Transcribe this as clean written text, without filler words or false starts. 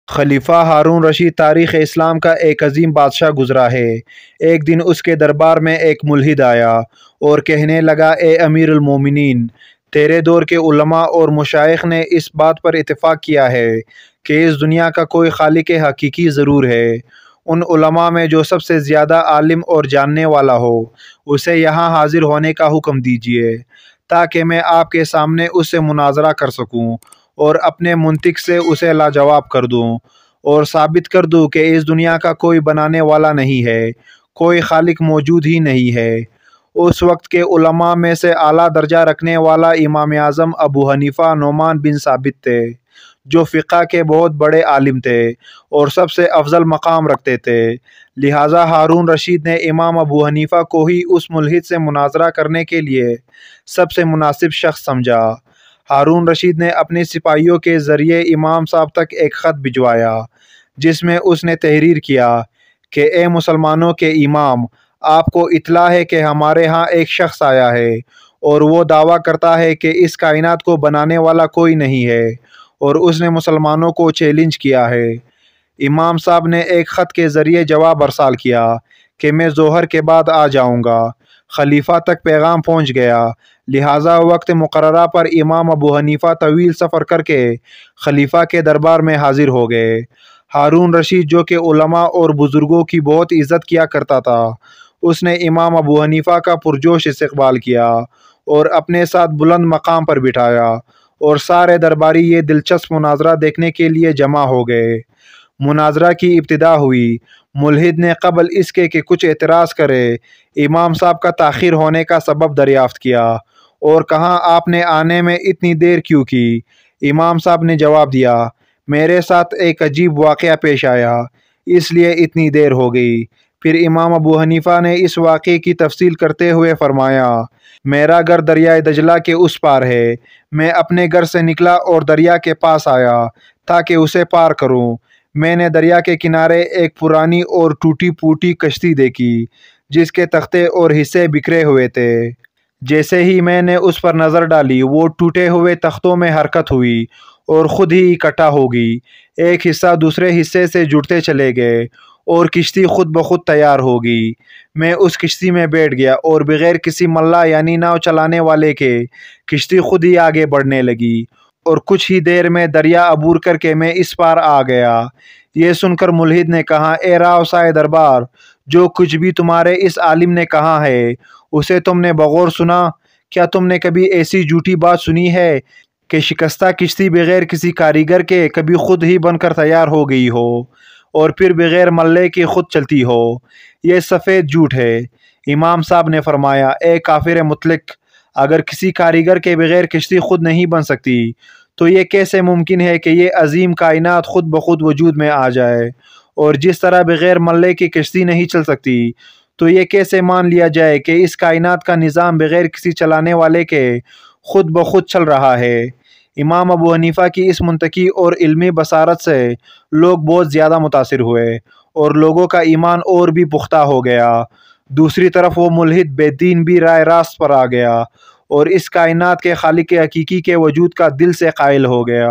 خلیفہ ہارون رشید تاریخ اسلام کا ایک عظیم بادشاہ گزرا ہے۔ ایک دن اس کے دربار میں ایک ملحد آیا اور کہنے لگا، اے امیر المومنین، تیرے دور کے علماء اور مشائخ نے اس بات پر اتفاق کیا ہے کہ اس دنیا کا کوئی خالق حقیقی ضرور ہے۔ ان علماء میں جو سب سے زیادہ عالم اور جاننے والا ہو، اسے یہاں حاضر ہونے کا حکم دیجیے تاکہ میں آپ کے سامنے اس سے مناظرہ کر سکوں اور اپنے منطق سے اسے لاجواب کر دوں اور ثابت کر دوں کہ اس دنیا کا کوئی بنانے والا نہیں ہے، کوئی خالق موجود ہی نہیں ہے۔ اس وقت کے علماء میں سے اعلیٰ درجہ رکھنے والا امام اعظم ابو حنیفہ نعمان بن ثابت تھے، جو فقہ کے بہت بڑے عالم تھے اور سب سے افضل مقام رکھتے تھے۔ لہٰذا ہارون رشید نے امام ابو حنیفہ کو ہی اس ملحد سے مناظرہ کرنے کے لیے سب سے مناسب شخص سمجھا۔ ہارون رشید نے اپنے سپاہیوں کے ذریعے امام صاحب تک ایک خط بھجوایا جس میں اس نے تحریر کیا کہ اے مسلمانوں کے امام، آپ کو اطلاع ہے کہ ہمارے ہاں ایک شخص آیا ہے اور وہ دعویٰ کرتا ہے کہ اس کائنات کو بنانے والا کوئی نہیں ہے، اور اس نے مسلمانوں کو چیلنج کیا ہے۔ امام صاحب نے ایک خط کے ذریعے جواب ارسال کیا کہ میں ظہر کے بعد آ جاؤں گا۔ خلیفہ تک پیغام پہنچ گیا، لہٰذا وقت مقررہ پر امام ابو حنیفہ طویل سفر کر کے خلیفہ کے دربار میں حاضر ہو گئے۔ ہارون رشید، جو کہ علماء اور بزرگوں کی بہت عزت کیا کرتا تھا، اس نے امام ابو حنیفہ کا پرجوش استقبال کیا اور اپنے ساتھ بلند مقام پر بٹھایا، اور سارے درباری یہ دلچسپ مناظرہ دیکھنے کے لیے جمع ہو گئے۔ مناظرہ کی ابتدا ہوئی۔ ملحد نے قبل اس کے کہ کچھ اعتراض کرے، امام صاحب کا تاخیر ہونے کا سبب دریافت کیا اور کہا، آپ نے آنے میں اتنی دیر کیوں کی؟ امام صاحب نے جواب دیا، میرے ساتھ ایک عجیب واقعہ پیش آیا، اس لیے اتنی دیر ہو گئی۔ پھر امام ابو حنیفہ نے اس واقعے کی تفصیل کرتے ہوئے فرمایا، میرا گھر دریائے دجلہ کے اس پار ہے۔ میں اپنے گھر سے نکلا اور دریا کے پاس آیا تاکہ اسے پار کروں۔ میں نے دریا کے کنارے ایک پرانی اور ٹوٹی پھوٹی کشتی دیکھی جس کے تختے اور حصے بکھرے ہوئے تھے۔ جیسے ہی میں نے اس پر نظر ڈالی، وہ ٹوٹے ہوئے تختوں میں حرکت ہوئی اور خود ہی اکٹھا ہو گئی۔ ایک حصہ دوسرے حصے سے جڑتے چلے گئے اور کشتی خود بخود تیار ہو گئی۔ میں اس کشتی میں بیٹھ گیا اور بغیر کسی ملا یعنی ناؤ چلانے والے کے کشتی خود ہی آگے بڑھنے لگی، اور کچھ ہی دیر میں دریا عبور کر کے میں اس پار آ گیا۔ یہ سن کر ملحد نے کہا، اے راؤسائے دربار، جو کچھ بھی تمہارے اس عالم نے کہا ہے اسے تم نے بغور سنا؟ کیا تم نے کبھی ایسی جھوٹی بات سنی ہے کہ شکستہ کشتی بغیر کسی کاریگر کے کبھی خود ہی بن کر تیار ہو گئی ہو اور پھر بغیر ملے کے خود چلتی ہو؟ یہ سفید جھوٹ ہے۔ امام صاحب نے فرمایا، اے کافر مطلق، اگر کسی کاریگر کے بغیر کشتی خود نہیں بن سکتی تو یہ کیسے ممکن ہے کہ یہ عظیم کائنات خود بخود وجود میں آ جائے؟ اور جس طرح بغیر ملے کی کشتی نہیں چل سکتی، تو یہ کیسے مان لیا جائے کہ اس کائنات کا نظام بغیر کسی چلانے والے کے خود بخود چل رہا ہے؟ امام ابو حنیفہ کی اس منطقی اور علمی بصارت سے لوگ بہت زیادہ متاثر ہوئے اور لوگوں کا ایمان اور بھی پختہ ہو گیا۔ دوسری طرف وہ ملحد بے دین بھی رائے راست پر آ گیا اور اس کائنات کے خالق حقیقی کے وجود کا دل سے قائل ہو گیا۔